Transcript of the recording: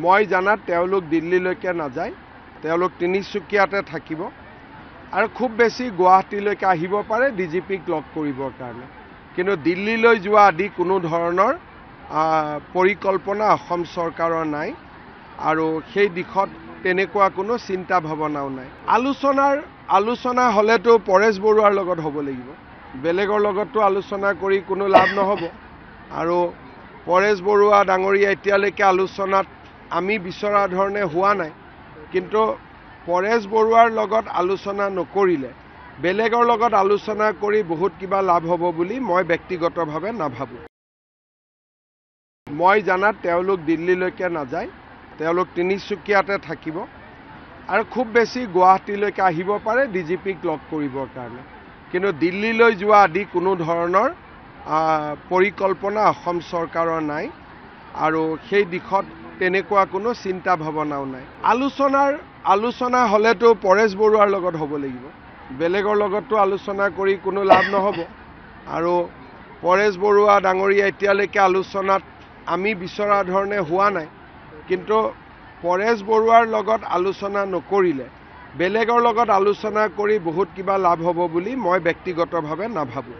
মই জানাত তেওঁলোক দিল্লীলৈকে নাযায়, তেওঁলোক তিনিচুকীয়াতে থাকিব আৰু খুব বেছি গুৱাহাটীলৈকে আহিব পাৰে ডিজিপিক লগ কৰিবৰ কাৰণে। কিন্তু দিল্লীলৈ যোৱা আদি কোনো ধৰণৰ পৰিকল্পনা অসম চৰকাৰৰ নাই আৰু সেই দিশত তেনেকুৱা কোনো চিন্তা ভাৱনাও নাই। আলোচনা হ'লেতো পৰেশ বৰুৱাৰ লগত হ'ব লাগিব, বেলেগৰ লগততো আলোচনা কৰি কোনো লাভ নহ'ব। আৰু পৰেশ বৰুৱা ডাঙৰীয়া এতিয়ালৈকে আলোচনাত আমি বিচৰা ধৰণে হোৱা নাই, কিন্তু পৰেশ বৰুৱাৰ লগত আলোচনা নকৰিলে বেলেগৰ লগত আলোচনা কৰি বহুত কিবা লাভ হ'ব বুলি মই ব্যক্তিগতভাৱে নাভাবোঁ। মই জানাত তেওঁলোক দিল্লীলৈকে নাযায়, তেওঁলোক তিনিচুকীয়াতে থাকিব আৰু খুব বেছি গুৱাহাটীলৈকে আহিব পাৰে ডিজিপিক লগ কৰিবৰ কাৰণে। কিন্তু দিল্লীলৈ যোৱা আদি কোনো ধৰণৰ পৰিকল্পনা অসম চৰকাৰৰ নাই আৰু সেই দিশত তেনেকুৱা কোনো চিন্তা ভাৱনাও নাই। আলোচনা হ'লেতো পৰেশ বৰুৱাৰ লগত হ'ব লাগিব, বেলেগৰ লগততো আলোচনা কৰি কোনো লাভ নহ'ব। আৰু পৰেশ বৰুৱা ডাঙৰীয়া এতিয়ালৈকে আলোচনাত আমি বিচৰা ধৰণে হোৱা নাই, কিন্তু পৰেশ বৰুৱাৰ লগত আলোচনা নকৰিলে বেলেগৰ লগত আলোচনা কৰি বহুত কিবা লাভ হ'ব বুলি মই ব্যক্তিগতভাৱে নাভাবোঁ।